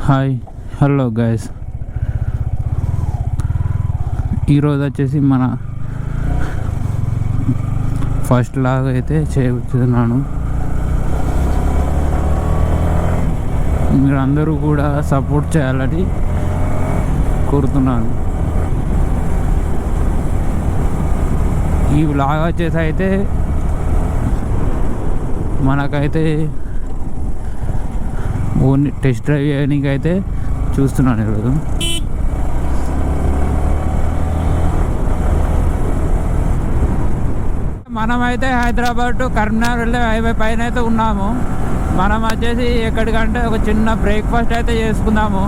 Hi hello guys, ఈరోజు వచ్చేసి మన ఫస్ట్ లాగ్ అయితే చేస్తున్నాను. మీరు అందరూ కూడా సపోర్ట్ చేయాలని కోరుతున్నాను. ఈ వ్లాగ్ వచ్చేసి అయితే మనకైతే ఓన్లీ టెస్ట్ డ్రైవ్ చేయడానికి అయితే చూస్తున్నాను ఈరోజు. మనమైతే హైదరాబాద్ టు కరీంనగర్ వెళ్ళే హైవే పైన అయితే ఉన్నాము. మనం వచ్చేసి ఎక్కడికంటే ఒక చిన్న బ్రేక్ఫాస్ట్ అయితే చేసుకుందాము.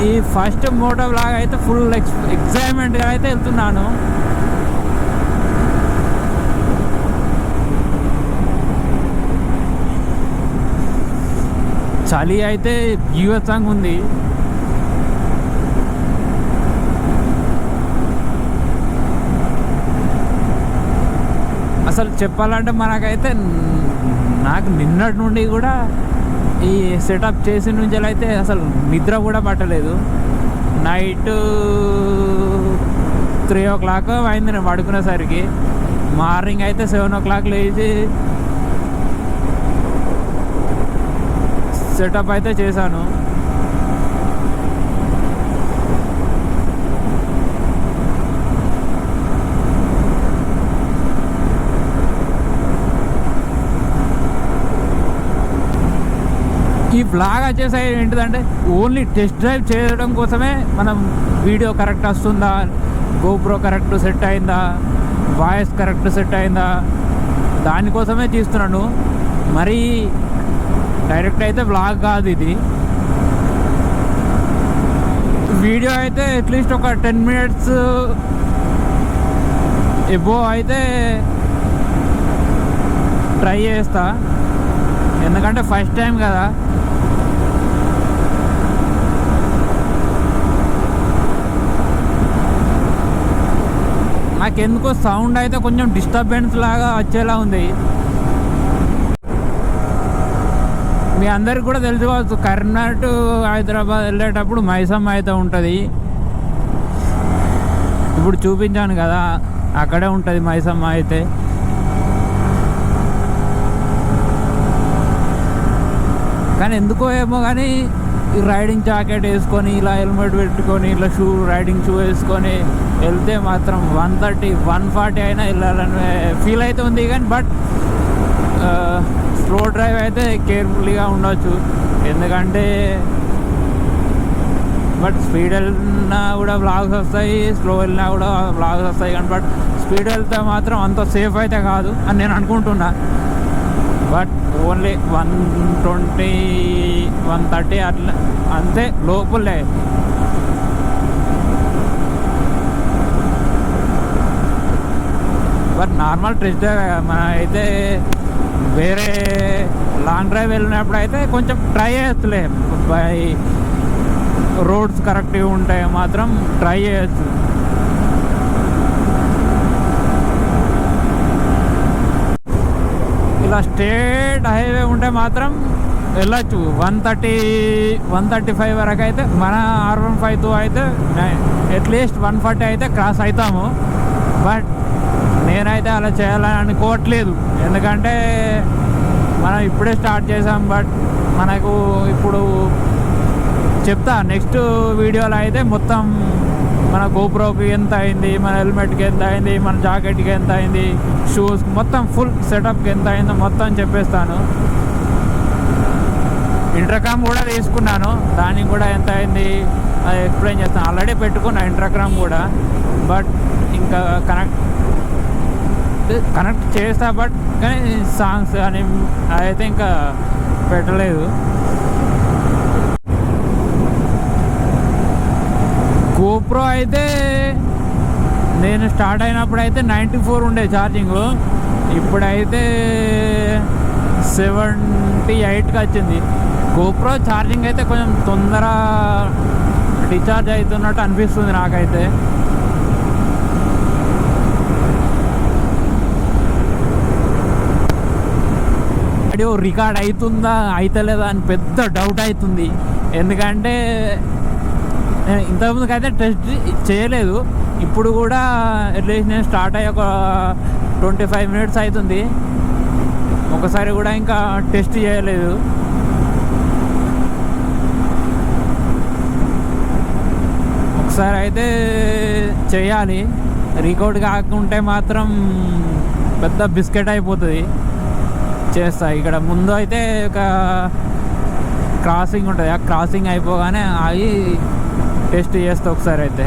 ఈ ఫస్ట్ మోటో వ్లాగ్ అయితే ఫుల్ ఎక్సైట్మెంట్గా అయితే వెళ్తున్నాను. చలి అయితే బీభత్సంగా ఉంది. అసలు చెప్పాలంటే మనకైతే నాకు నిన్నటి నుండి కూడా ఈ సెటప్ చేసిన నుంచి అయితే అసలు నిద్ర కూడా పట్టలేదు. నైట్ 3 o'clock అయింది నేను పడుకునేసరికి. మార్నింగ్ అయితే 7 o'clock లేచి సెటప్ అయితే చేశాను. ఈ బ్లాగ్ వచ్చేసి ఏంటిదంటే ఓన్లీ టెస్ట్ డ్రైవ్ చేయడం కోసమే. మనం వీడియో కరెక్ట్ వస్తుందా, గోప్రో కరెక్ట్ సెట్ అయిందా, వాయిస్ కరెక్ట్ సెట్ అయిందా, దానికోసమే తీస్తున్నాను. మరి డైరెక్ట్ అయితే బ్లాగ్ కాదు ఇది. వీడియో అయితే అట్లీస్ట్ ఒక 10 minutes ఎబో అయితే ట్రై చేస్తా, ఎందుకంటే ఫస్ట్ టైం కదా. నాకెందుకో సౌండ్ అయితే కొంచెం డిస్టర్బెన్స్ లాగా వచ్చేలా ఉంది. మీ అందరికి కూడా తెలుసుకోవచ్చు, కరీంనగర్ టు హైదరాబాద్ వెళ్ళేటప్పుడు మైసమ్మ అయితే ఉంటుంది. ఇప్పుడు చూపించాను కదా, అక్కడే ఉంటుంది మైసమ్మ అయితే. కానీ ఎందుకో ఏమో కానీ ఈ రైడింగ్ జాకెట్ వేసుకొని ఇలా హెల్మెట్ పెట్టుకొని ఇలా రైడింగ్ షూ వేసుకొని వెళ్తే మాత్రం 130, 140 అయినా వెళ్ళాలని ఫీల్ అయితే ఉంది. కానీ బట్ స్లో డ్రైవ్ అయితే కేర్ఫుల్గా ఉండొచ్చు, ఎందుకంటే బట్ స్పీడ్ వెళ్ళినా కూడా వ్లాగ్స్ వస్తాయి, స్లో వెళ్ళినా కూడా వ్లాగ్స్ వస్తాయి. కానీ బట్ స్పీడ్ వెళ్తే మాత్రం అంత సేఫ్ అయితే కాదు అని నేను అనుకుంటున్నా. బట్ ఓన్లీ 120, 130 అట్లా అంతే లోపలే. బట్ నార్మల్ టెస్ట్ డ్రైవ్ మన అయితే వేరే లాంగ్ డ్రైవ్ వెళ్ళినప్పుడు అయితే కొంచెం ట్రై చేయొచ్చులే. బై రోడ్స్ కరెక్ట్గా ఉంటాయి మాత్రం ట్రై చేయొచ్చు. ఇలా స్ట్రేట్ హైవే ఉంటే మాత్రం వెళ్ళచ్చు 130, 135 వరకు అయితే. మన R15 అయితే అట్లీస్ట్ 140 అయితే క్రాస్ అవుతాము. బట్ నేనైతే అలా చేయాలని అనుకోవట్లేదు, ఎందుకంటే మనం ఇప్పుడే స్టార్ట్ చేసాం. బట్ మనకు ఇప్పుడు చెప్తా నెక్స్ట్ వీడియోలో అయితే మొత్తం మన గోప్రోకి ఎంత అయింది, మన హెల్మెట్కి ఎంత అయింది, మన జాకెట్కి ఎంత అయింది, షూస్ మొత్తం ఫుల్ సెటప్కి ఎంత అయిందో మొత్తం చెప్పేస్తాను. ఇంటర్కామ్ కూడా తీసుకున్నాను, దానికి కూడా ఎంత అయింది అది ఎక్స్ప్లెయిన్ చేస్తాను. ఆల్రెడీ పెట్టుకున్నా ఇంటర్కామ్ కూడా, బట్ ఇంకా కనెక్ట్ చేస్తా. బట్ కానీ సాంగ్స్ అని అదైతే ఇంకా పెట్టలేదు. గోప్రో అయితే నేను స్టార్ట్ అయినప్పుడు అయితే 94 ఉండే ఛార్జింగ్, ఇప్పుడైతే 78కి వచ్చింది. గోప్రో ఛార్జింగ్ అయితే కొంచెం తొందర డిశ్చార్జ్ అవుతున్నట్టు అనిపిస్తుంది నాకైతే. వీడియో రికార్డ్ అవుతుందా అవుతలేదా అని పెద్ద డౌట్ అవుతుంది. ఎందుకంటే ఇంతకుముందుకు అయితే టెస్ట్ చేయలేదు. ఇప్పుడు కూడా అట్లీస్ట్ నేను స్టార్ట్ అయ్యి ఒక 25 minutes అవుతుంది. ఒకసారి కూడా ఇంకా టెస్ట్ చేయలేదు. ఒకసారి అయితే చేయాలి. రికార్డ్ కాకుంటే మాత్రం పెద్ద బిస్కెట్ అయిపోతుంది. చేస్తా. ఇక్కడ ముందు అయితే ఒక క్రాసింగ్ ఉంటుంది. ఆ క్రాసింగ్ అయిపోగానే ఆగి టెస్ట్ చేస్తా. ఒకసారి అయితే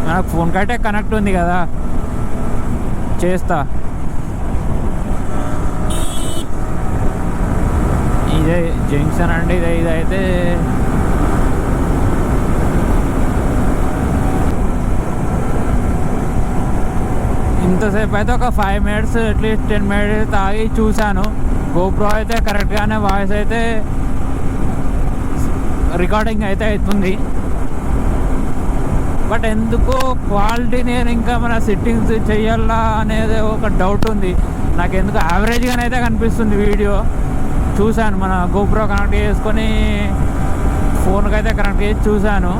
నాకు ఫోన్కి అయితే కనెక్ట్ ఉంది కదా, చేస్తా. ఇదే జంక్షన్ అండి. ఇదైతే ఇంతసేపు అయితే ఒక 5 minutes అట్లీస్ట్ 10 minutes ఆగి చూశాను. గోప్రో అయితే కరెక్ట్గానే వాయిస్ అయితే రికార్డింగ్ అయితే అవుతుంది. బట్ ఎందుకో క్వాలిటీ నేను ఇంకా మన సెట్టింగ్స్ చెయ్యాలా అనేది ఒక డౌట్ ఉంది నాకు. ఎందుకు యావరేజ్గానైతే కనిపిస్తుంది వీడియో. చూశాను, మన గోప్రో కనెక్ట్ చేసుకొని ఫోన్కి అయితే కనెక్ట్ చేసి చూశాను.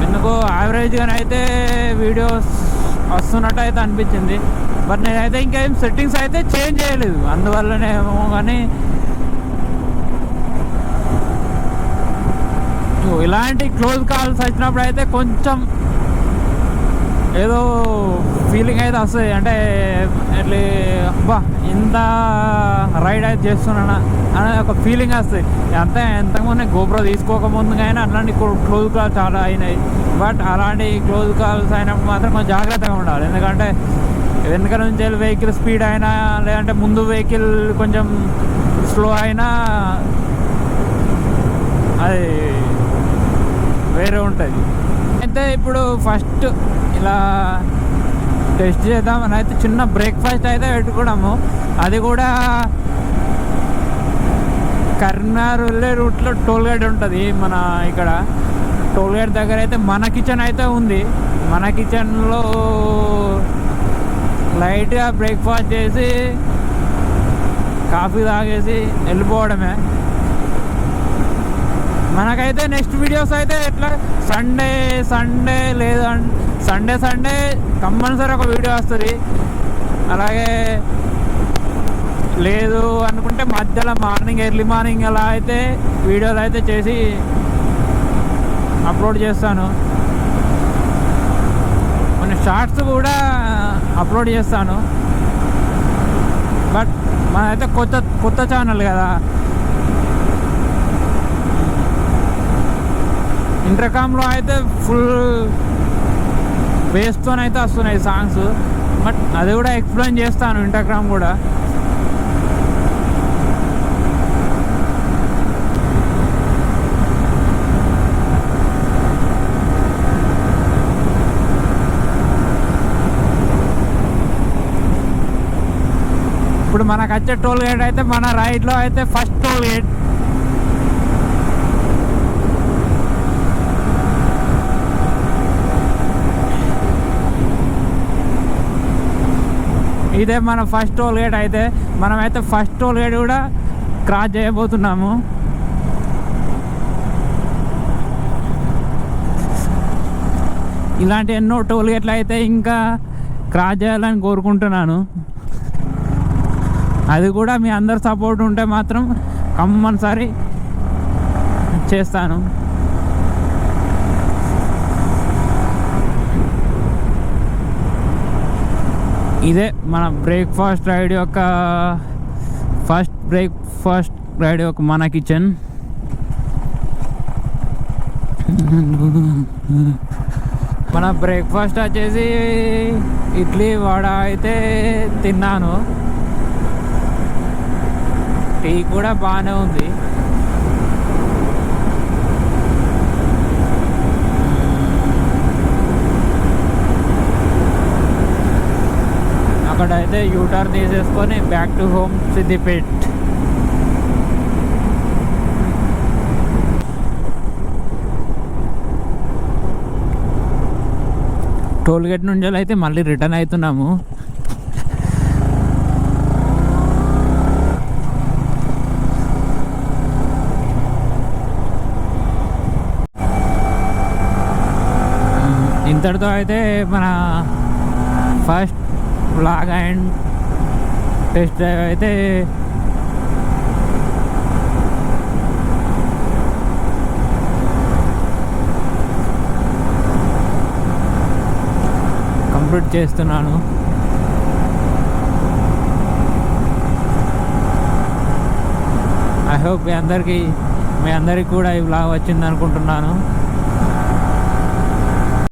ఎందుకో యావరేజ్గానైతే వీడియోస్ వస్తున్నట్టు అయితే అనిపించింది. బట్ నేనైతే ఇంకేం సెట్టింగ్స్ అయితే చేంజ్ చేయలేదు, అందువల్లనేమో. కానీ ఇలాంటి క్లోజ్ కాల్స్ వచ్చినప్పుడు అయితే కొంచెం ఏదో ఫీలింగ్ అయితే వస్తుంది. అంటే ఎట్లా అబ్బా ఇంత రైడ్ అయితే చేస్తున్నానా అనే ఒక ఫీలింగ్ వస్తుంది. ఎంతకుముందు గోప్రో తీసుకోకముందు కానీ అట్లాంటి క్లోజ్ కాల్స్ చాలా అయినాయి. బట్ అలాంటి క్లోజ్ కాల్స్ అయినప్పుడు మాత్రం కొంచెం జాగ్రత్తగా ఉండాలి. ఎందుకంటే వెనక నుంచి వెహికల్ స్పీడ్ అయినా లేదంటే ముందు వెహికల్ కొంచెం స్లో అయినా అది వేరే ఉంటుంది. అయితే ఇప్పుడు ఫస్ట్ ఇలా టెస్ట్ చేద్దామని అయితే చిన్న బ్రేక్ఫాస్ట్ అయితే పెట్టుకున్నాము. అది కూడా కరీంనగర్ వెళ్ళే రూట్లో టోల్ గేట్ ఉంటుంది. మన ఇక్కడ టోల్ గేట్ దగ్గర అయితే మన కిచెన్ అయితే ఉంది. మన కిచెన్లో లైట్గా బ్రేక్ఫాస్ట్ చేసి కాఫీ తాగేసి వెళ్ళిపోవడమే. మనకైతే నెక్స్ట్ వీడియోస్ అయితే ఎట్లా సండే లేదు సండే కంపల్సరీ ఒక వీడియో వస్తుంది. అలాగే లేదు అనుకుంటే మధ్యలో ఎర్లీ మార్నింగ్ అలా అయితే వీడియోలు అయితే చేసి అప్లోడ్ చేస్తాను. కొన్ని షార్ట్స్ కూడా అప్లోడ్ చేస్తాను. బట్ మనైతే కొత్త ఛానల్ కదా, ఇంటర్కామ్లో అయితే ఫుల్ బేస్తోనైతే వస్తున్నాయి సాంగ్స్. బట్ అది కూడా ఎక్స్ప్లెయిన్ చేస్తాను ఇంటర్కామ్ కూడా. ఇప్పుడు మనకు వచ్చే టోల్ గేట్ అయితే మన రైట్లో అయితే ఫస్ట్ టోల్ గేట్. ఇదే మన ఫస్ట్ టోల్ గేట్. అయితే మనమైతే ఫస్ట్ టోల్ గేట్ కూడా క్రాస్ చేయబోతున్నాము. ఇలాంటి ఎన్నో టోల్ గేట్లు అయితే ఇంకా క్రాస్ చేయాలని కోరుకుంటున్నాను. అది కూడా మీ అందరు సపోర్ట్ ఉంటే మాత్రం కంపల్సరీ చేస్తాను. ఇదే మన బ్రేక్ఫాస్ట్ రైడ్ యొక్క మన కిచెన్. మన బ్రేక్ఫాస్ట్ వచ్చేసి ఇడ్లీ వడ అయితే తిన్నాను. టీ కూడా బాగానే ఉంది. అక్కడైతే యూటర్న్ తీసేసుకొని back to home Siddipet. Toll gate నుంచి అయితే మళ్ళీ రిటర్న్ అవుతున్నాము. ఇంతటితో అయితే మన first vlog and test drive అయితే కంప్లీట్ చేస్తున్నాను. ఐ హోప్ మీ అందరికీ కూడా ఈ వ్లాగ్ వచ్చింది అనుకుంటున్నాను.